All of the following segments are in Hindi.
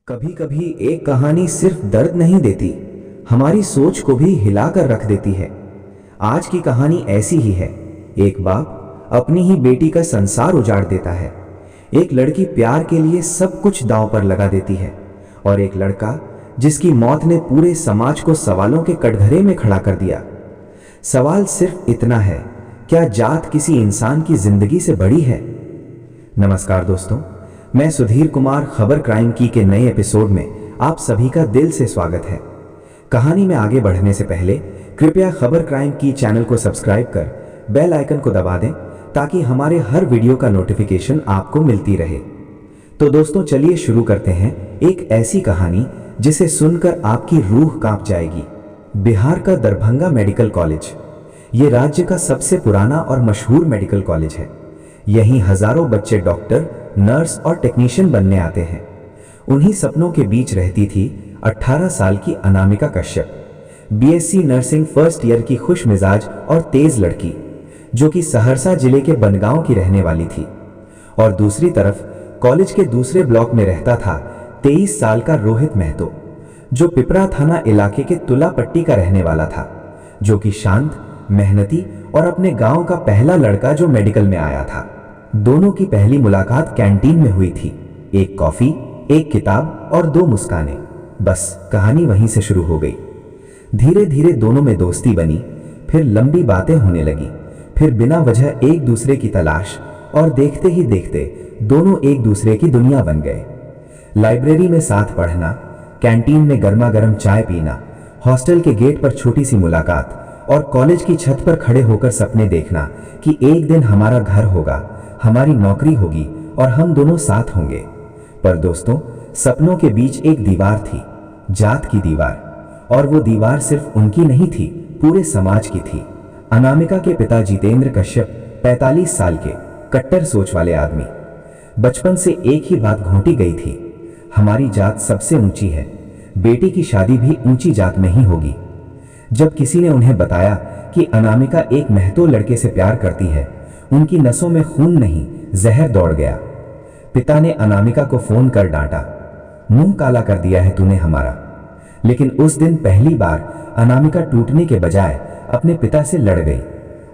कभी कभी एक कहानी सिर्फ दर्द नहीं देती, हमारी सोच को भी हिलाकर रख देती है। आज की कहानी ऐसी ही है। एक बाप अपनी ही बेटी का संसार उजाड़ देता है। एक लड़की प्यार के लिए सब कुछ दांव पर लगा देती है, और एक लड़का जिसकी मौत ने पूरे समाज को सवालों के कटघरे में खड़ा कर दिया। सवाल सिर्फ इतना है, क्या जात किसी इंसान की जिंदगी से बड़ी है? नमस्कार दोस्तों, मैं सुधीर कुमार खबर क्राइम की के नए एपिसोड में आप सभी का दिल से स्वागत है। कहानी में आगे बढ़ने से पहले कृपया खबर क्राइम की चैनल को सब्सक्राइब कर बेल आइकन को दबा दें ताकि हमारे हर वीडियो का नोटिफिकेशन आपको मिलती रहे। तो दोस्तों चलिए शुरू करते हैं एक ऐसी कहानी जिसे सुनकर आपकी रूह कांप जाएगी। बिहार का दरभंगा मेडिकल कॉलेज, ये राज्य का सबसे पुराना और मशहूर मेडिकल कॉलेज है। यहीं हजारों बच्चे डॉक्टर, नर्स और टेक्नीशियन बनने आते हैं। उन्हीं सपनों के बीच रहती थी 18 साल की Anamika Kashyap, BSc nursing first year की खुश मिजाज और तेज लड़की, जो कि सहरसा जिले के बनगांव की रहने वाली थी। और दूसरी तरफ कॉलेज के दूसरे ब्लॉक में रहता था 23 साल का रोहित महतो, जो पिपरा थाना इलाके के तुलापट्टी का रहने वाला था, जो कि शांत, मेहनती और अपने गांव का पहला लड़का जो मेडिकल में आया था। दोनों की पहली मुलाकात कैंटीन में हुई थी। एक कॉफी, एक किताब और 2 मुस्कानें। बस कहानी वहीं से शुरू हो गई। धीरे धीरे दोनों में दोस्ती बनी, फिर लंबी बातें होने लगी, फिर बिना वजह एक दूसरे की तलाश, और देखते ही देखते दोनों एक दूसरे की दुनिया बन गए। लाइब्रेरी में साथ पढ़ना, कैंटीन में गर्मा गर्म चाय पीना, हॉस्टल के गेट पर छोटी सी मुलाकात और कॉलेज की छत पर खड़े होकर सपने देखना कि एक दिन हमारा घर होगा, हमारी नौकरी होगी और हम दोनों साथ होंगे। पर दोस्तों, सपनों के बीच एक दीवार थी, जात की दीवार। और वो दीवार सिर्फ उनकी नहीं थी, पूरे समाज की थी। अनामिका के पिता जितेंद्र कश्यप 45 साल के कट्टर सोच वाले आदमी। बचपन से एक ही बात घोंटी गई थी, हमारी जात सबसे ऊंची है, बेटी की शादी भी ऊंची जात में ही होगी। जब किसी ने उन्हें बताया कि अनामिका एक महतो लड़के से प्यार करती है, उनकी नसों में खून नहीं, जहर दौड़ गया। पिता ने अनामिका को फोन कर डांटा, मुंह काला कर दिया है तूने हमारा। लेकिन उस दिन पहली बार अनामिका टूटने के बजाय अपने पिता से लड़ गई।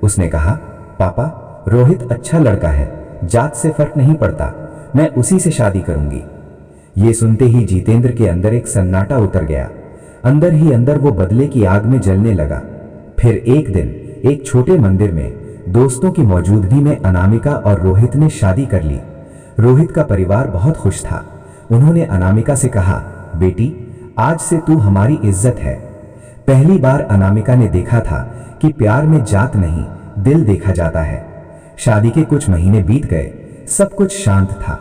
उसने कहा, पापा, रोहित अच्छा लड़का है, जात से फर्क नहीं पड़ता, मैं उसी से शादी करूंगी। ये सुनते ही जितेंद्र के अंदर एक सन्नाटा उतर गया। अंदर ही अंदर वो बदले की आग में जलने लगा। फिर एक दिन एक छोटे मंदिर में दोस्तों की मौजूदगी में अनामिका और रोहित ने शादी कर ली। रोहित का परिवार बहुत खुश था। उन्होंने अनामिका से कहा, बेटी, आज से तू हमारी इज्जत है। पहली बार अनामिका ने देखा था कि प्यार में जात नहीं, दिल देखा जाता है। शादी के कुछ महीने बीत गए, सब कुछ शांत था।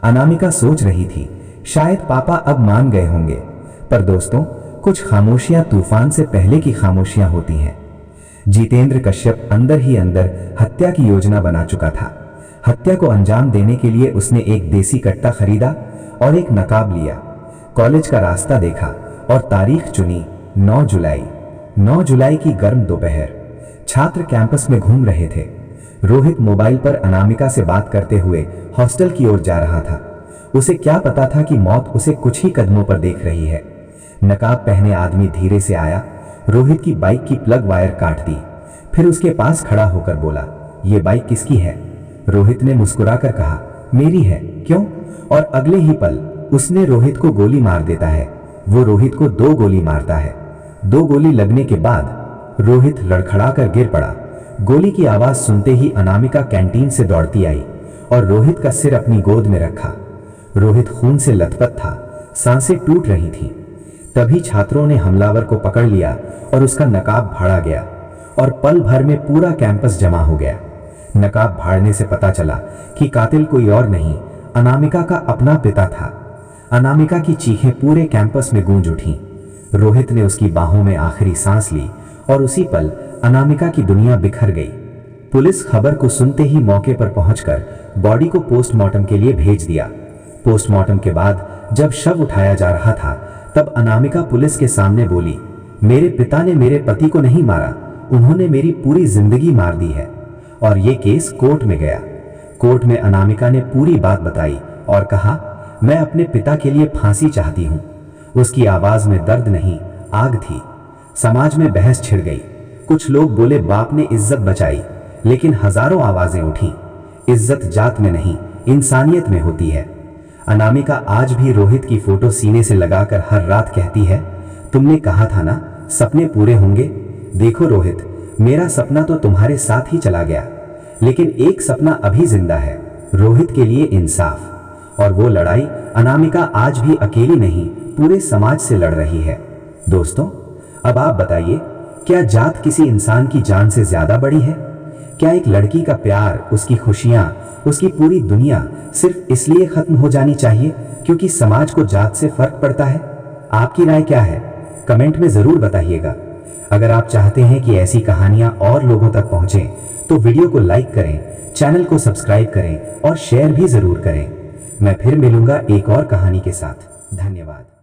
अनामिका सोच रही थी, शायद पापा अब मान गए होंगे। पर दोस्तों, कुछ खामोशियां तूफान से पहले की खामोशियां होती हैं। जितेंद्र कश्यप अंदर ही अंदर हत्या की योजना बना चुका था। हत्या को अंजाम देने के लिए उसने एक देसी कट्टा खरीदा और एक नकाब लिया। कॉलेज का रास्ता देखा और तारीख चुनी, 9 जुलाई। 9 जुलाई की गर्म दोपहर। छात्र कैंपस में घूम रहे थे। रोहित मोबाइल पर अनामिका से बात करते हुए हॉस्टल की ओर जा रहा था। उसे क्या पता था कि मौत उसे कुछ ही कदमों पर देख रही है। नकाब पहने आदमी धीरे से आया, रोहित की बाइक की प्लग वायर काट दी, फिर उसके पास खड़ा होकर बोला, ये बाइक किसकी है? रोहित ने मुस्कुराकर कहा, मेरी है। क्यों? और अगले ही पल उसने रोहित को गोली मार देता है। वो रोहित को 2 गोली मारता है। 2 गोली लगने के बाद रोहित लड़खड़ाकर गिर पड़ा। गोली की आवाज सुनते ही अनामिका कैंटीन से दौड़ती आई और रोहित का सिर अपनी गोद में रखा। रोहित खून से लथपथ था, सांसें टूट रही थी। तभी छात्रों ने हमलावर को पकड़ लिया और उसका नकाब फाड़ा गया और पल भर में पूरा कैंपस जमा हो गया। नकाब फाड़ने से पता चला कि कातिल कोई और नहीं, अनामिका का अपना पिता था। अनामिका की चीखें पूरे कैंपस में गूंज उठी। रोहित ने उसकी बाहों में आखिरी सांस ली और उसी पल अनामिका की दुनिया बिखर गई। पुलिस खबर को सुनते ही मौके पर पहुंचकर बॉडी को पोस्टमार्टम के लिए भेज दिया। पोस्टमार्टम के बाद जब शव उठाया जा रहा था, तब अनामिका पुलिस के सामने बोली, मेरे पिता ने मेरे पति को नहीं मारा, उन्होंने मेरी पूरी जिंदगी मार दी है। और ये केस कोर्ट में गया। कोर्ट में अनामिका ने पूरी बात बताई और कहा, मैं अपने पिता के लिए फांसी चाहती हूं। उसकी आवाज में दर्द नहीं, आग थी। समाज में बहस छिड़ गई। कुछ लोग बोले बाप ने इज्जत बचाई, लेकिन हजारों आवाजें उठी, इज्जत जात में नहीं, इंसानियत में होती है। अनामिका आज भी रोहित की फोटो सीने से लगाकर हर रात कहती है, तुमने कहा था ना सपने पूरे होंगे। देखो रोहित, मेरा सपना तो तुम्हारे साथ ही चला गया, लेकिन एक सपना अभी जिंदा है, रोहित के लिए इंसाफ। और वो लड़ाई अनामिका आज भी अकेली नहीं, पूरे समाज से लड़ रही है। दोस्तों, अब आप बताइए, क्या जात किसी इंसान की जान से ज्यादा बड़ी है? क्या एक लड़की का प्यार, उसकी खुशियां, उसकी पूरी दुनिया सिर्फ इसलिए खत्म हो जानी चाहिए क्योंकि समाज को जात से फर्क पड़ता है? आपकी राय क्या है? कमेंट में जरूर बताइएगा। अगर आप चाहते हैं कि ऐसी कहानियां और लोगों तक पहुंचे तो वीडियो को लाइक करें, चैनल को सब्सक्राइब करें और शेयर भी जरूर करें। मैं फिर मिलूंगा एक और कहानी के साथ। धन्यवाद।